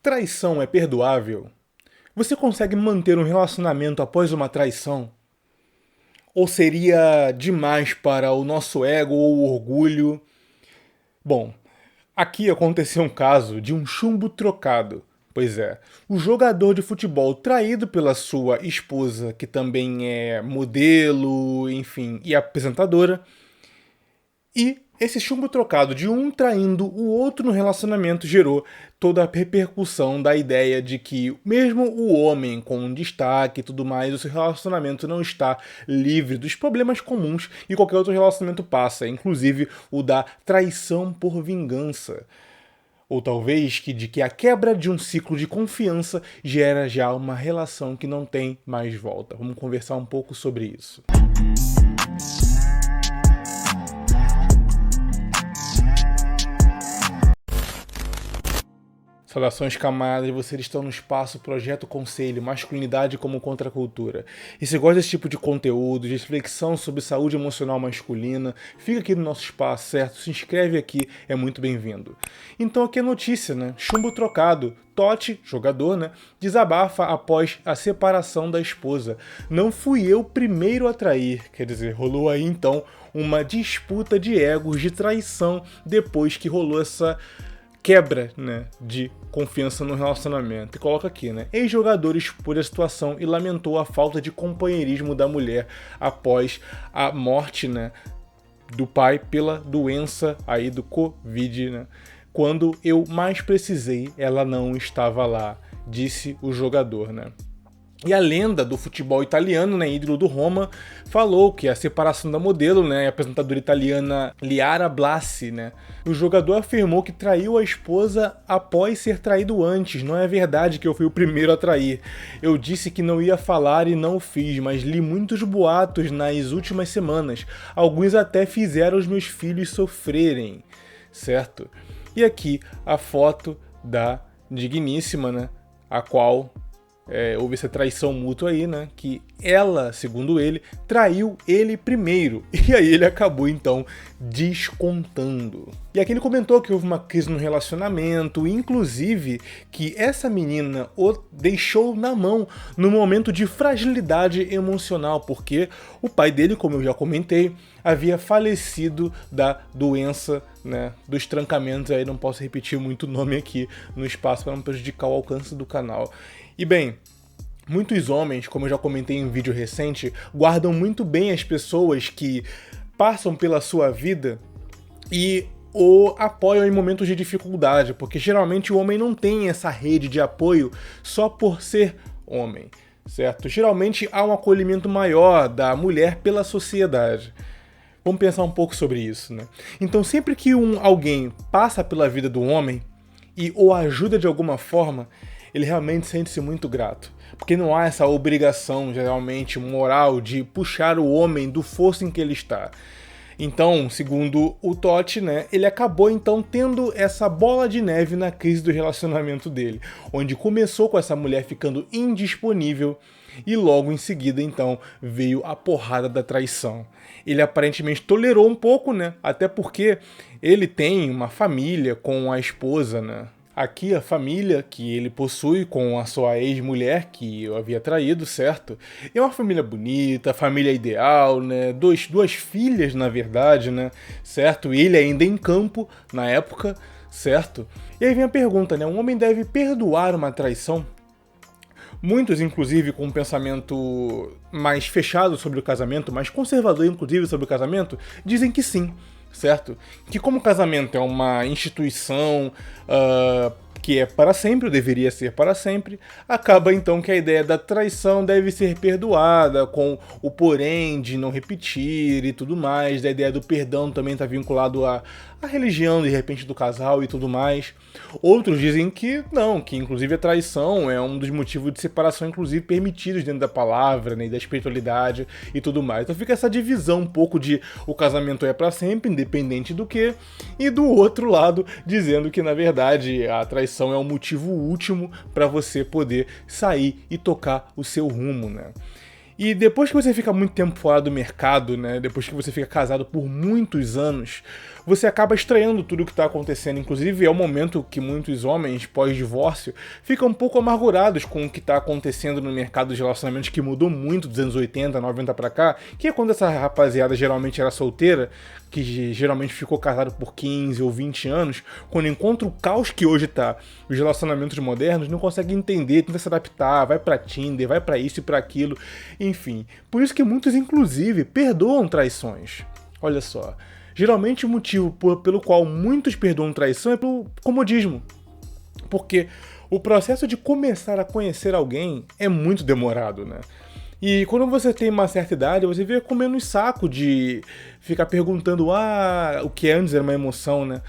Traição é perdoável? Você consegue manter um relacionamento após uma traição? Ou seria demais para o nosso ego ou o orgulho? Bom, aqui aconteceu um caso de um chumbo trocado. Pois é, o jogador de futebol traído pela sua esposa, que também é modelo, enfim, e apresentadora, e esse chumbo trocado de um traindo o outro no relacionamento gerou toda a repercussão da ideia de que, mesmo o homem com destaque e tudo mais, o seu relacionamento não está livre dos problemas comuns que qualquer outro relacionamento passa, inclusive o da traição por vingança. Ou talvez de que a quebra de um ciclo de confiança gera já uma relação que não tem mais volta. Vamos conversar um pouco sobre isso. Saudações, camaradas, vocês estão no espaço Projeto Conselho, Masculinidade como Contracultura. E se gosta desse tipo de conteúdo, de reflexão sobre saúde emocional masculina, fica aqui no nosso espaço, certo? Se inscreve aqui, é muito bem-vindo. Então aqui a notícia, né? Chumbo trocado. Totti, jogador, né? Desabafa após a separação da esposa. Não fui eu o primeiro a trair. Quer dizer, rolou aí então uma disputa de egos, de traição, depois que rolou essa quebra, né, de confiança no relacionamento. E coloca aqui, né? Ex-jogador expôs a situação e lamentou a falta de companheirismo da mulher após a morte, né, do pai pela doença aí do Covid, né? Quando eu mais precisei, ela não estava lá, disse o jogador, né? E a lenda do futebol italiano, né, ídolo do Roma, falou que a separação da modelo, né, a apresentadora italiana Liara Blasi, né, o jogador afirmou que traiu a esposa após ser traído antes. Não é verdade que eu fui o primeiro a trair. Eu disse que não ia falar e não o fiz, mas li muitos boatos nas últimas semanas. Alguns até fizeram os meus filhos sofrerem, certo? E aqui a foto da digníssima, né, a qual houve essa traição mútua aí, né? Que ela, segundo ele, traiu ele primeiro. E aí ele acabou, então, descontando. E aqui ele comentou que houve uma crise no relacionamento, inclusive que essa menina o deixou na mão no momento de fragilidade emocional, porque o pai dele, como eu já comentei, havia falecido da doença, né, dos trancamentos. Aí não posso repetir muito o nome aqui no espaço para não prejudicar o alcance do canal. E bem, muitos homens, como eu já comentei em um vídeo recente, guardam muito bem as pessoas que passam pela sua vida e o apoiam em momentos de dificuldade, porque geralmente o homem não tem essa rede de apoio só por ser homem, certo? Geralmente há um acolhimento maior da mulher pela sociedade. Vamos pensar um pouco sobre isso, né? Então sempre que alguém passa pela vida do homem e o ajuda de alguma forma, ele realmente sente-se muito grato. Porque não há essa obrigação, geralmente, moral de puxar o homem do fosso em que ele está. Então, segundo o Totti, né, ele acabou então tendo essa bola de neve na crise do relacionamento dele, onde começou com essa mulher ficando indisponível e logo em seguida então veio a porrada da traição. Ele aparentemente tolerou um pouco, né, até porque ele tem uma família com a esposa, né. Aqui a família que ele possui com a sua ex-mulher que eu havia traído, certo? É uma família bonita, família ideal, né? Duas filhas, na verdade, né? Certo? Ele ainda em campo, na época, certo? E aí vem a pergunta, né? Um homem deve perdoar uma traição? Muitos, inclusive, com um pensamento mais fechado sobre o casamento, mais conservador, inclusive, sobre o casamento, dizem que sim, certo? Que como o casamento é uma instituição que é para sempre, ou deveria ser para sempre, acaba então que a ideia da traição deve ser perdoada, com o porém de não repetir e tudo mais, da ideia do perdão também está vinculado à religião, de repente, do casal e tudo mais. Outros dizem que não, que inclusive a traição é um dos motivos de separação, inclusive permitidos dentro da palavra, né, e da espiritualidade e tudo mais. Então fica essa divisão um pouco de o casamento é para sempre, independente do que, e do outro lado dizendo que na verdade a traição é um motivo último para você poder sair e tocar o seu rumo, né? E depois que você fica muito tempo fora do mercado, né, depois que você fica casado por muitos anos, você acaba estranhando tudo o que está acontecendo. Inclusive, é o momento que muitos homens, pós-divórcio, ficam um pouco amargurados com o que está acontecendo no mercado de relacionamentos, que mudou muito dos anos 80, 90 pra cá, que é quando essa rapaziada geralmente era solteira, que geralmente ficou casado por 15 ou 20 anos, quando encontra o caos que hoje tá, os relacionamentos modernos, não consegue entender, tenta se adaptar, vai pra Tinder, vai pra isso e pra aquilo, enfim. Por isso que muitos, inclusive, perdoam traições. Olha só. Geralmente o motivo pelo qual muitos perdoam traição é pelo comodismo. Porque o processo de começar a conhecer alguém é muito demorado, né? E quando você tem uma certa idade, você fica com menos saco de ficar perguntando o que antes era uma emoção, né?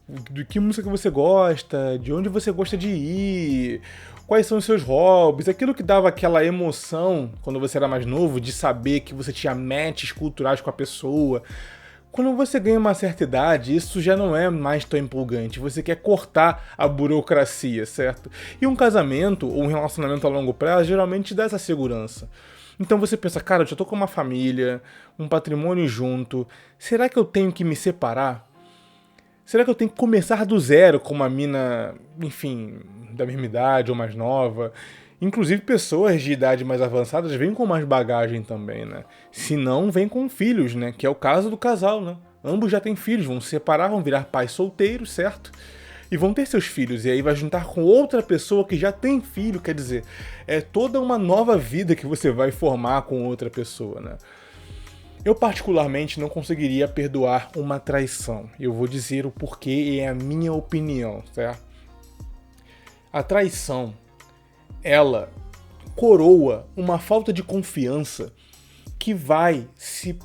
De que música que você gosta, de onde você gosta de ir, quais são os seus hobbies, aquilo que dava aquela emoção quando você era mais novo, de saber que você tinha matches culturais com a pessoa. Quando você ganha uma certa idade, isso já não é mais tão empolgante. Você quer cortar a burocracia, certo? E um casamento ou um relacionamento a longo prazo geralmente te dá essa segurança. Então você pensa, cara, eu já tô com uma família, um patrimônio junto, será que eu tenho que me separar? Será que eu tenho que começar do zero com uma mina, enfim, da mesma idade ou mais nova? Inclusive pessoas de idade mais avançadas vêm com mais bagagem também, né? Se não, vêm com filhos, né? Que é o caso do casal, né? Ambos já têm filhos, vão se separar, vão virar pais solteiros, certo? E vão ter seus filhos, e aí vai juntar com outra pessoa que já tem filho, quer dizer, é toda uma nova vida que você vai formar com outra pessoa, né? Eu particularmente não conseguiria perdoar uma traição. Eu vou dizer o porquê e é a minha opinião, certo? A traição, ela coroa uma falta de confiança que vai se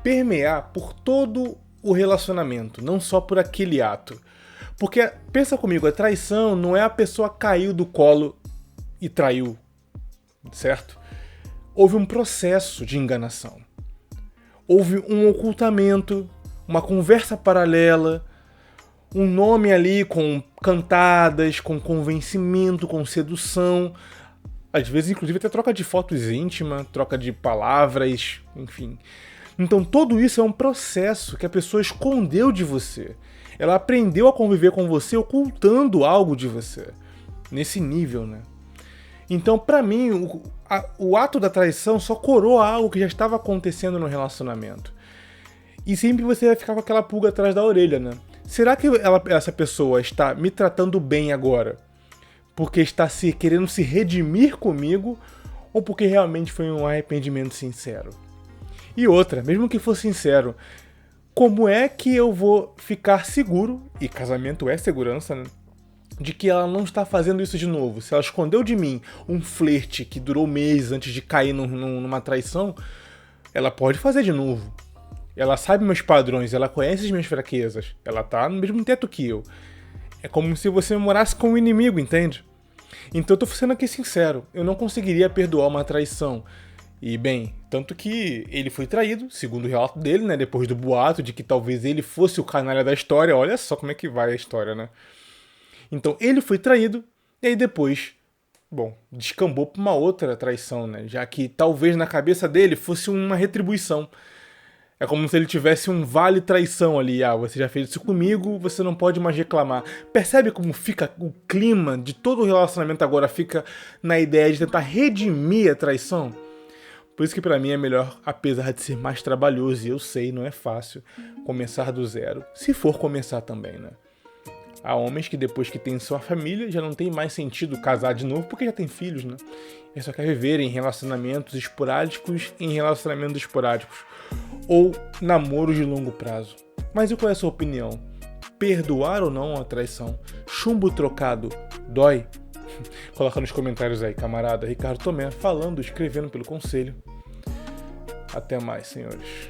permear por todo o relacionamento, não só por aquele ato. Porque, pensa comigo, a traição não é a pessoa caiu do colo e traiu, certo? Houve um processo de enganação. Houve um ocultamento, uma conversa paralela, um nome ali com cantadas, com convencimento, com sedução. Às vezes, inclusive, até troca de fotos íntimas, troca de palavras, enfim. Então, tudo isso é um processo que a pessoa escondeu de você. Ela aprendeu a conviver com você ocultando algo de você. Nesse nível, né? Então, pra mim, o ato da traição só coroa algo que já estava acontecendo no relacionamento. E sempre você vai ficar com aquela pulga atrás da orelha, né? Será que essa pessoa está me tratando bem agora porque está querendo se redimir comigo ou porque realmente foi um arrependimento sincero? E outra, mesmo que for sincero, como é que eu vou ficar seguro, e casamento é segurança, né? De que ela não está fazendo isso de novo? Se ela escondeu de mim um flerte que durou meses antes de cair numa traição, ela pode fazer de novo. Ela sabe meus padrões, ela conhece as minhas fraquezas, ela tá no mesmo teto que eu. É como se você morasse com um inimigo, entende? Então eu tô sendo aqui sincero, eu não conseguiria perdoar uma traição. E bem, tanto que ele foi traído, segundo o relato dele, né, depois do boato de que talvez ele fosse o canalha da história. Olha só como é que vai a história, né? Então ele foi traído, e aí depois, bom, descambou pra uma outra traição, né? Já que talvez na cabeça dele fosse uma retribuição. É como se ele tivesse um vale traição ali. Você já fez isso comigo, você não pode mais reclamar. Percebe como fica o clima de todo o relacionamento agora? Fica na ideia de tentar redimir a traição? Por isso que pra mim é melhor, apesar de ser mais trabalhoso, e eu sei, não é fácil, começar do zero. Se for começar também, né? Há homens que depois que tem sua família já não tem mais sentido casar de novo porque já tem filhos, né? E só quer viver em relacionamentos esporádicos ou namoros de longo prazo. Mas e qual é a sua opinião? Perdoar ou não a traição? Chumbo trocado dói? Coloca nos comentários aí, camarada Ricardo Tomé, falando, escrevendo pelo conselho. Até mais, senhores.